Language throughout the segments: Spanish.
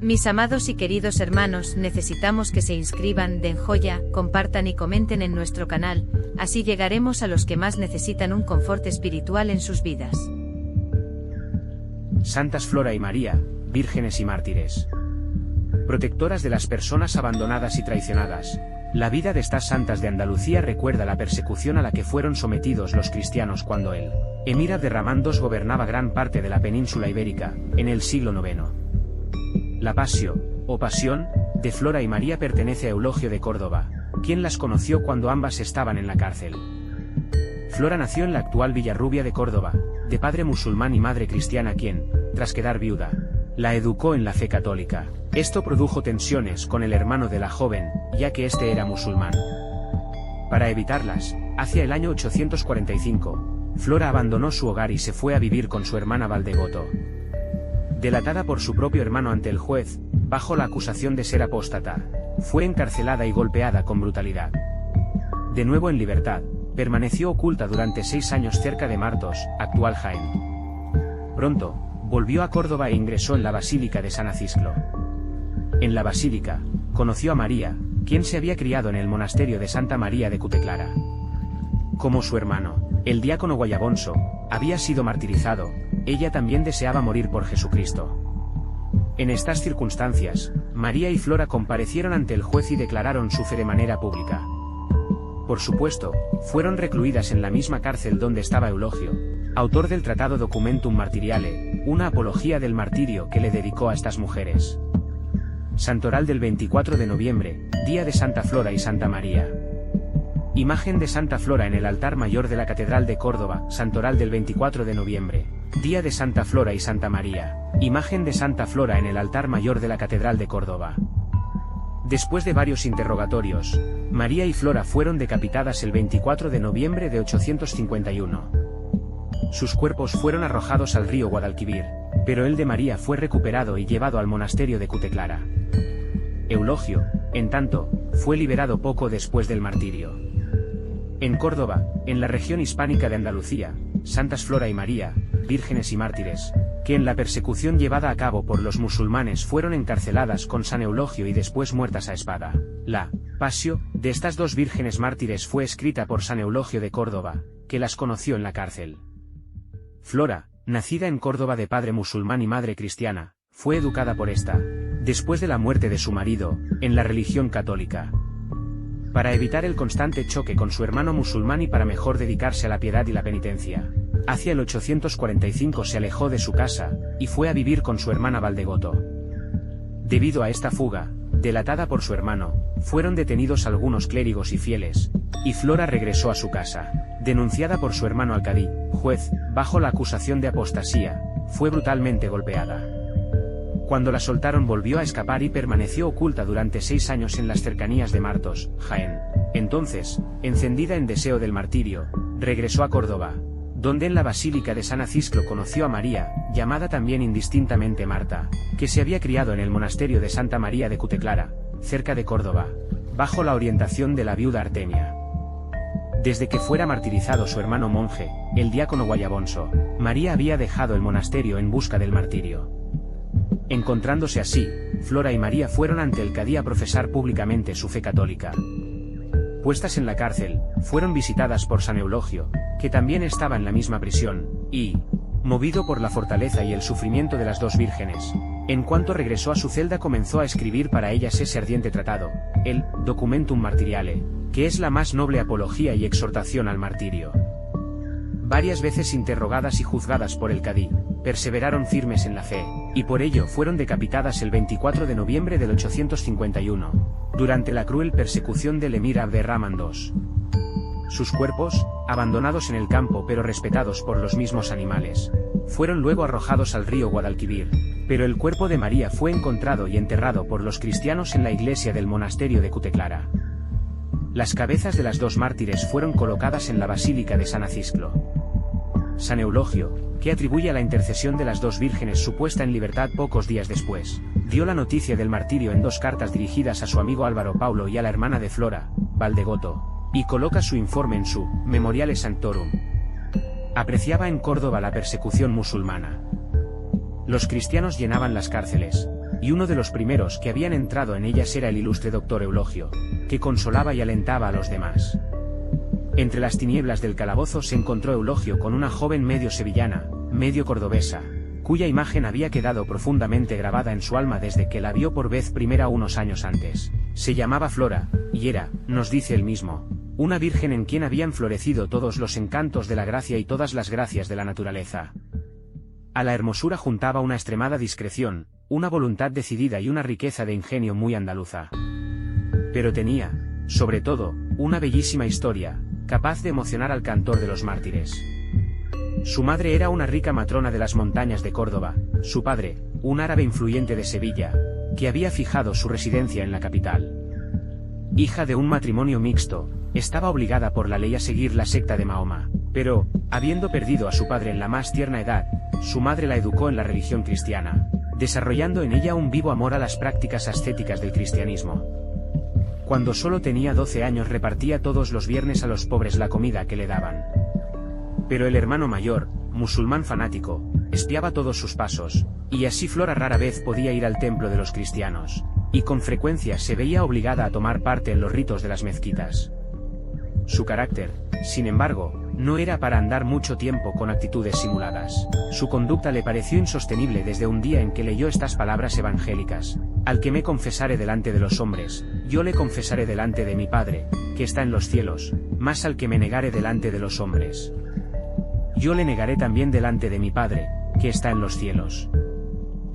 Mis amados y queridos hermanos, necesitamos que se inscriban, den joya, compartan y comenten en nuestro canal, así llegaremos a los que más necesitan un confort espiritual en sus vidas. Santas Flora y María, vírgenes y mártires. Protectoras de las personas abandonadas y traicionadas. La vida de estas santas de Andalucía recuerda la persecución a la que fueron sometidos los cristianos cuando el emir Abderramán II gobernaba gran parte de la península ibérica, en el siglo IX. La Passio, o Pasión, de Flora y María pertenece a Eulogio de Córdoba, quien las conoció cuando ambas estaban en la cárcel. Flora nació en la actual Villarrubia de Córdoba, de padre musulmán y madre cristiana quien, tras quedar viuda, la educó en la fe católica. Esto produjo tensiones con el hermano de la joven, ya que este era musulmán. Para evitarlas, hacia el año 845, Flora abandonó su hogar y se fue a vivir con su hermana Valdegoto. Delatada por su propio hermano ante el juez, bajo la acusación de ser apóstata, fue encarcelada y golpeada con brutalidad. De nuevo en libertad, permaneció oculta durante 6 años cerca de Martos, actual Jaén. Pronto, volvió a Córdoba e ingresó en la Basílica de San Acisclo. En la Basílica, conoció a María, quien se había criado en el monasterio de Santa María de Cuteclara. Como su hermano, el diácono Guayabonso, había sido martirizado, ella también deseaba morir por Jesucristo. En estas circunstancias, María y Flora comparecieron ante el juez y declararon su fe de manera pública. Por supuesto, fueron recluidas en la misma cárcel donde estaba Eulogio, autor del tratado Documentum Martiriale, una apología del martirio que le dedicó a estas mujeres. Santoral del 24 de noviembre, día de Santa Flora y Santa María. Imagen de Santa Flora en el altar mayor de la Catedral de Córdoba, Santoral del 24 de noviembre, día de Santa Flora y Santa María. Imagen de Santa Flora en el altar mayor de la Catedral de Córdoba. Después de varios interrogatorios, María y Flora fueron decapitadas el 24 de noviembre de 851. Sus cuerpos fueron arrojados al río Guadalquivir, pero el de María fue recuperado y llevado al monasterio de Cuteclara. Eulogio, en tanto, fue liberado poco después del martirio. En Córdoba, en la región hispánica de Andalucía, Santas Flora y María, vírgenes y mártires, que en la persecución llevada a cabo por los musulmanes fueron encarceladas con San Eulogio y después muertas a espada. La Passio de estas dos vírgenes mártires fue escrita por San Eulogio de Córdoba, que las conoció en la cárcel. Flora, nacida en Córdoba de padre musulmán y madre cristiana, fue educada por esta, después de la muerte de su marido, en la religión católica. Para evitar el constante choque con su hermano musulmán y para mejor dedicarse a la piedad y la penitencia, hacia el 845 se alejó de su casa, y fue a vivir con su hermana Valdegoto. Debido a esta fuga, delatada por su hermano, fueron detenidos algunos clérigos y fieles, y Flora regresó a su casa. Denunciada por su hermano alcadí, juez, bajo la acusación de apostasía, fue brutalmente golpeada. Cuando la soltaron volvió a escapar y permaneció oculta durante 6 años en las cercanías de Martos, Jaén. Entonces, encendida en deseo del martirio, regresó a Córdoba, donde en la Basílica de San Acisclo conoció a María, llamada también indistintamente Marta, que se había criado en el monasterio de Santa María de Cuteclara, cerca de Córdoba, bajo la orientación de la viuda Artemia. Desde que fuera martirizado su hermano monje, el diácono Guayabonso, María había dejado el monasterio en busca del martirio. Encontrándose así, Flora y María fueron ante el cadí a profesar públicamente su fe católica. Puestas en la cárcel, fueron visitadas por San Eulogio, que también estaba en la misma prisión, y, movido por la fortaleza y el sufrimiento de las dos vírgenes, en cuanto regresó a su celda comenzó a escribir para ellas ese ardiente tratado, el Documentum Martiriale, que es la más noble apología y exhortación al martirio. Varias veces interrogadas y juzgadas por el cadí, perseveraron firmes en la fe, y por ello fueron decapitadas el 24 de noviembre del 851, durante la cruel persecución del emir Abderramán II. Sus cuerpos, abandonados en el campo pero respetados por los mismos animales, fueron luego arrojados al río Guadalquivir, pero el cuerpo de María fue encontrado y enterrado por los cristianos en la iglesia del monasterio de Cuteclara. Las cabezas de las dos mártires fueron colocadas en la Basílica de San Acisclo. San Eulogio, que atribuye a la intercesión de las dos vírgenes su puesta en libertad pocos días después, dio la noticia del martirio en 2 cartas dirigidas a su amigo Álvaro Paulo y a la hermana de Flora, Valdegoto, y coloca su informe en su Memoriale Sanctorum. Apreciaba en Córdoba la persecución musulmana. Los cristianos llenaban las cárceles, y uno de los primeros que habían entrado en ellas era el ilustre doctor Eulogio, que consolaba y alentaba a los demás. Entre las tinieblas del calabozo se encontró Eulogio con una joven medio sevillana, medio cordobesa, cuya imagen había quedado profundamente grabada en su alma desde que la vio por vez primera unos años antes. Se llamaba Flora, y era, nos dice él mismo, una virgen en quien habían florecido todos los encantos de la gracia y todas las gracias de la naturaleza. A la hermosura juntaba una extremada discreción, una voluntad decidida y una riqueza de ingenio muy andaluza. Pero tenía, sobre todo, una bellísima historia, capaz de emocionar al cantor de los mártires. Su madre era una rica matrona de las montañas de Córdoba, su padre, un árabe influyente de Sevilla, que había fijado su residencia en la capital. Hija de un matrimonio mixto, estaba obligada por la ley a seguir la secta de Mahoma, pero, habiendo perdido a su padre en la más tierna edad, su madre la educó en la religión cristiana, desarrollando en ella un vivo amor a las prácticas ascéticas del cristianismo. Cuando solo tenía 12 años repartía todos los viernes a los pobres la comida que le daban. Pero el hermano mayor, musulmán fanático, espiaba todos sus pasos, y así Flora rara vez podía ir al templo de los cristianos, y con frecuencia se veía obligada a tomar parte en los ritos de las mezquitas. Su carácter, sin embargo, no era para andar mucho tiempo con actitudes simuladas. Su conducta le pareció insostenible desde un día en que leyó estas palabras evangélicas: al que me confesare delante de los hombres, yo le confesaré delante de mi Padre, que está en los cielos, mas al que me negare delante de los hombres, yo le negaré también delante de mi Padre, que está en los cielos.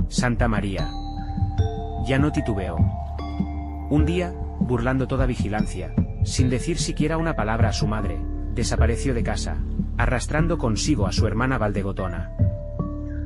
Santa María. Ya no titubeó. Un día, burlando toda vigilancia, sin decir siquiera una palabra a su madre, desapareció de casa, arrastrando consigo a su hermana Valdegotona.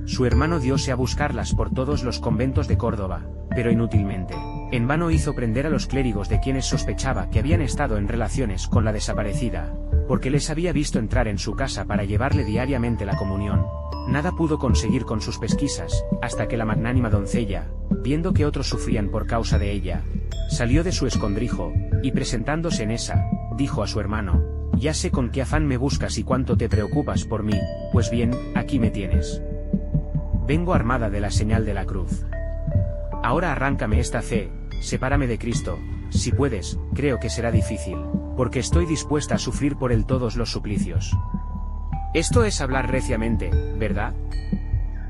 Su hermano diose a buscarlas por todos los conventos de Córdoba, pero inútilmente. En vano hizo prender a los clérigos de quienes sospechaba que habían estado en relaciones con la desaparecida, porque les había visto entrar en su casa para llevarle diariamente la comunión. Nada pudo conseguir con sus pesquisas, hasta que la magnánima doncella, viendo que otros sufrían por causa de ella, salió de su escondrijo, y presentándose en esa, dijo a su hermano: ya sé con qué afán me buscas y cuánto te preocupas por mí, pues bien, aquí me tienes. Vengo armada de la señal de la cruz. Ahora arráncame esta fe, sepárame de Cristo, si puedes, creo que será difícil, porque estoy dispuesta a sufrir por él todos los suplicios. Esto es hablar reciamente, ¿verdad?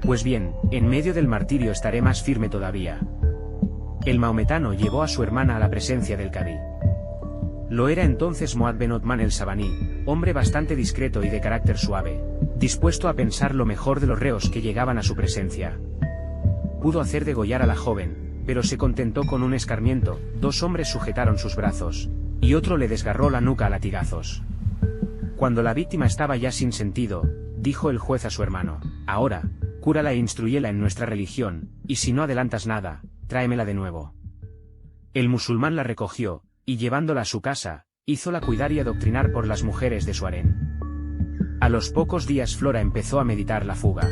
Pues bien, en medio del martirio estaré más firme todavía. El maometano llevó a su hermana a la presencia del cadí. Lo era entonces Muad ben Otman el Sabaní, hombre bastante discreto y de carácter suave, dispuesto a pensar lo mejor de los reos que llegaban a su presencia. Pudo hacer degollar a la joven, pero se contentó con un escarmiento. 2 hombres sujetaron sus brazos, y otro le desgarró la nuca a latigazos. Cuando la víctima estaba ya sin sentido, dijo el juez a su hermano: ahora, cúrala e instruyela en nuestra religión, y si no adelantas nada, tráemela de nuevo. El musulmán la recogió, y llevándola a su casa, hízola cuidar y adoctrinar por las mujeres de su harén. A los pocos días Flora empezó a meditar la fuga.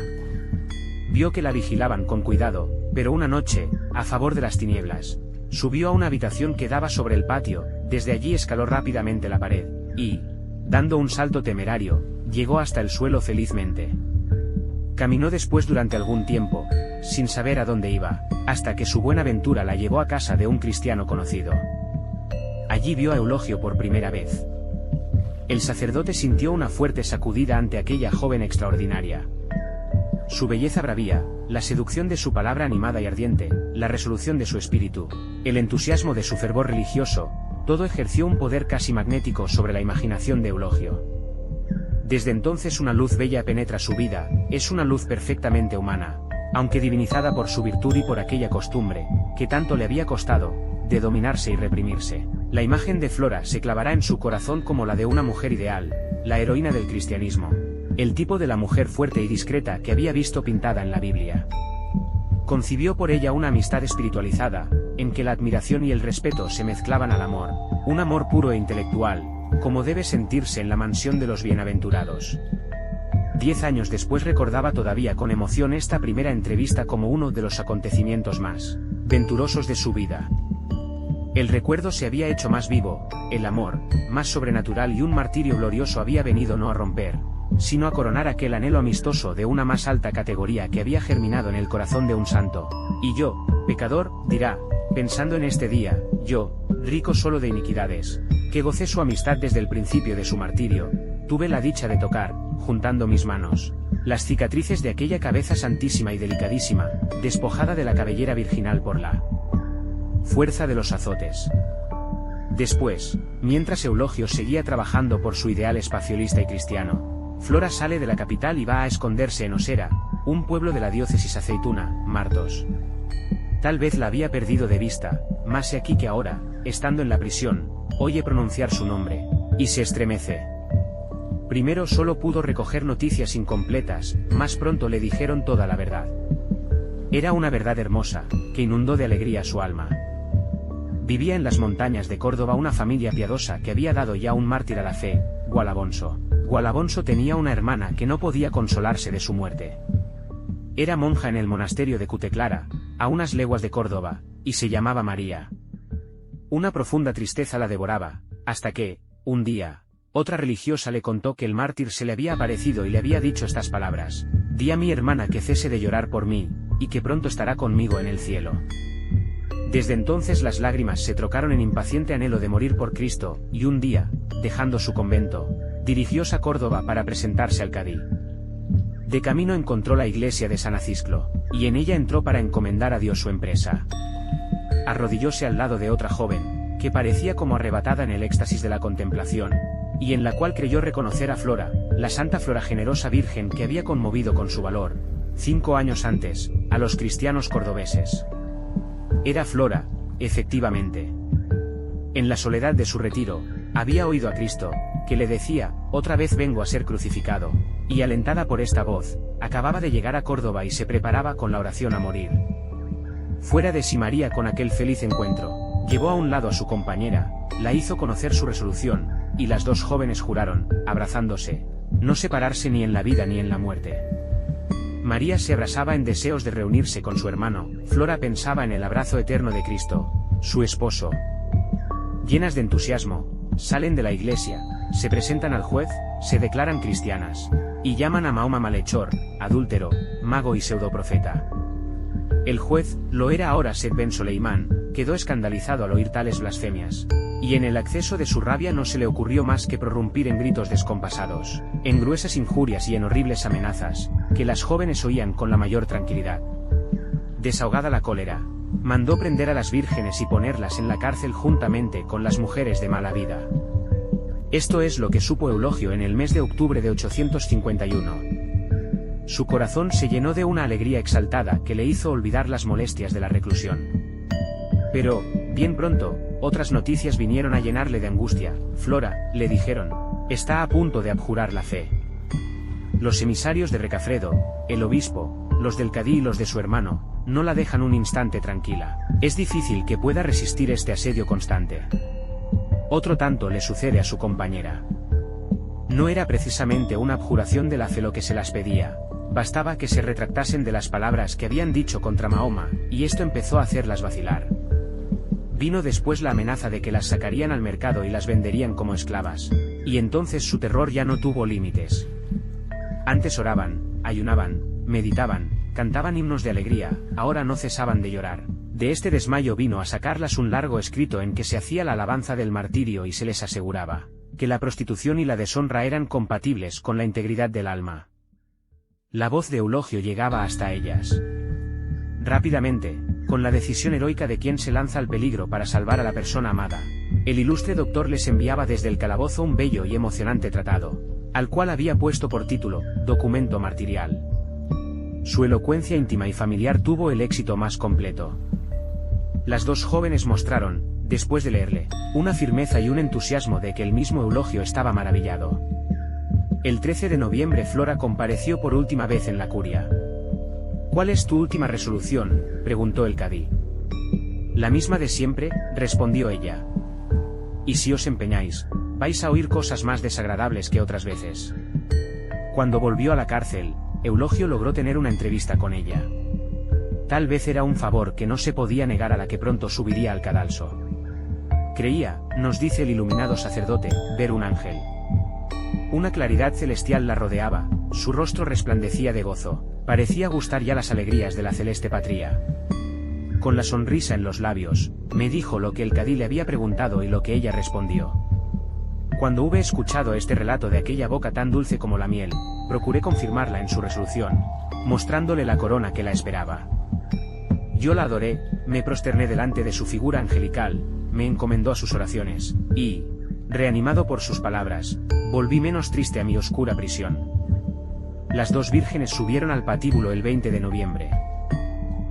Vio que la vigilaban con cuidado, pero una noche, a favor de las tinieblas, subió a una habitación que daba sobre el patio. Desde allí escaló rápidamente la pared, y, dando un salto temerario, llegó hasta el suelo felizmente. Caminó después durante algún tiempo, sin saber a dónde iba, hasta que su buena ventura la llevó a casa de un cristiano conocido. Allí vio a Eulogio por primera vez. El sacerdote sintió una fuerte sacudida ante aquella joven extraordinaria. Su belleza bravía, la seducción de su palabra animada y ardiente, la resolución de su espíritu, el entusiasmo de su fervor religioso, todo ejerció un poder casi magnético sobre la imaginación de Eulogio. Desde entonces una luz bella penetra su vida, es una luz perfectamente humana, aunque divinizada por su virtud y por aquella costumbre, que tanto le había costado, de dominarse y reprimirse. La imagen de Flora se clavará en su corazón como la de una mujer ideal, la heroína del cristianismo, el tipo de la mujer fuerte y discreta que había visto pintada en la Biblia. Concibió por ella una amistad espiritualizada, en que la admiración y el respeto se mezclaban al amor, un amor puro e intelectual, como debe sentirse en la mansión de los bienaventurados. 10 años después recordaba todavía con emoción esta primera entrevista como uno de los acontecimientos más venturosos de su vida. El recuerdo se había hecho más vivo, el amor, más sobrenatural, y un martirio glorioso había venido no a romper, sino a coronar aquel anhelo amistoso de una más alta categoría que había germinado en el corazón de un santo. Y yo, Pecador, dirá, pensando en este día, yo, rico solo de iniquidades, que gocé su amistad desde el principio de su martirio, tuve la dicha de tocar, juntando mis manos, las cicatrices de aquella cabeza santísima y delicadísima, despojada de la cabellera virginal por la fuerza de los azotes. Después, mientras Eulogio seguía trabajando por su ideal espaciolista y cristiano, Flora sale de la capital y va a esconderse en Osera, un pueblo de la diócesis aceituna, Martos. Tal vez la había perdido de vista, más he aquí que ahora, estando en la prisión, oye pronunciar su nombre, y se estremece. Primero solo pudo recoger noticias incompletas, más pronto le dijeron toda la verdad. Era una verdad hermosa, que inundó de alegría su alma. Vivía en las montañas de Córdoba una familia piadosa que había dado ya un mártir a la fe, Gualabonso. Gualabonso tenía una hermana que no podía consolarse de su muerte. Era monja en el monasterio de Cuteclara, a unas leguas de Córdoba, y se llamaba María. Una profunda tristeza la devoraba, hasta que, un día, otra religiosa le contó que el mártir se le había aparecido y le había dicho estas palabras: «Di a mi hermana que cese de llorar por mí, y que pronto estará conmigo en el cielo». Desde entonces las lágrimas se trocaron en impaciente anhelo de morir por Cristo, y un día, dejando su convento, dirigióse a Córdoba para presentarse al cadí. De camino encontró la iglesia de San Acisclo, y en ella entró para encomendar a Dios su empresa. Arrodillóse al lado de otra joven, que parecía como arrebatada en el éxtasis de la contemplación, y en la cual creyó reconocer a Flora, la santa Flora generosa virgen que había conmovido con su valor, 5 años antes, a los cristianos cordobeses. Era Flora, efectivamente. En la soledad de su retiro, había oído a Cristo, que le decía: «Otra vez vengo a ser crucificado», y alentada por esta voz, acababa de llegar a Córdoba y se preparaba con la oración a morir. Fuera de sí María con aquel feliz encuentro, llevó a un lado a su compañera, la hizo conocer su resolución, y las dos jóvenes juraron, abrazándose, no separarse ni en la vida ni en la muerte. María se abrasaba en deseos de reunirse con su hermano, Flora pensaba en el abrazo eterno de Cristo, su esposo. Llenas de entusiasmo, salen de la iglesia, se presentan al juez, se declaran cristianas, y llaman a Mahoma malhechor, adúltero, mago y pseudoprofeta. El juez, lo era ahora Sed Ben Soleimán, quedó escandalizado al oír tales blasfemias, y en el acceso de su rabia no se le ocurrió más que prorrumpir en gritos descompasados, en gruesas injurias y en horribles amenazas, que las jóvenes oían con la mayor tranquilidad. Desahogada la cólera, mandó prender a las vírgenes y ponerlas en la cárcel juntamente con las mujeres de mala vida. Esto es lo que supo Eulogio en el mes de octubre de 851. Su corazón se llenó de una alegría exaltada que le hizo olvidar las molestias de la reclusión. Pero, bien pronto, otras noticias vinieron a llenarle de angustia. «Flora», le dijeron, «está a punto de abjurar la fe». Los emisarios de Recafredo, el obispo, los del cadí y los de su hermano, no la dejan un instante tranquila. Es difícil que pueda resistir este asedio constante. Otro tanto le sucede a su compañera. No era precisamente una abjuración de la fe lo que se las pedía. Bastaba que se retractasen de las palabras que habían dicho contra Mahoma, y esto empezó a hacerlas vacilar. Vino después la amenaza de que las sacarían al mercado y las venderían como esclavas, y entonces su terror ya no tuvo límites. Antes oraban, ayunaban, meditaban, cantaban himnos de alegría, ahora no cesaban de llorar. De este desmayo vino a sacarlas un largo escrito en que se hacía la alabanza del martirio y se les aseguraba que la prostitución y la deshonra eran compatibles con la integridad del alma. La voz de Eulogio llegaba hasta ellas. Rápidamente, con la decisión heroica de quien se lanza al peligro para salvar a la persona amada, el ilustre doctor les enviaba desde el calabozo un bello y emocionante tratado, al cual había puesto por título, Documento Martirial. Su elocuencia íntima y familiar tuvo el éxito más completo. Las dos jóvenes mostraron, después de leerle, una firmeza y un entusiasmo de que el mismo Eulogio estaba maravillado. El 13 de noviembre Flora compareció por última vez en la curia. «¿Cuál es tu última resolución?», preguntó el cadí. «La misma de siempre», respondió ella. «Y si os empeñáis, vais a oír cosas más desagradables que otras veces». Cuando volvió a la cárcel, Eulogio logró tener una entrevista con ella. Tal vez era un favor que no se podía negar a la que pronto subiría al cadalso. Creía, nos dice el iluminado sacerdote, ver un ángel. Una claridad celestial la rodeaba, su rostro resplandecía de gozo, parecía gustar ya las alegrías de la celeste patria. Con la sonrisa en los labios, me dijo lo que el cadí le había preguntado y lo que ella respondió. Cuando hube escuchado este relato de aquella boca tan dulce como la miel, procuré confirmarla en su resolución, mostrándole la corona que la esperaba. Yo la adoré, me prosterné delante de su figura angelical, me encomendó a sus oraciones, y, reanimado por sus palabras, volví menos triste a mi oscura prisión. Las dos vírgenes subieron al patíbulo el 20 de noviembre.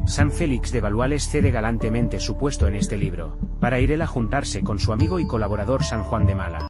San Félix de Valois cede galantemente su puesto en este libro, para ir él a juntarse con su amigo y colaborador San Juan de Mala.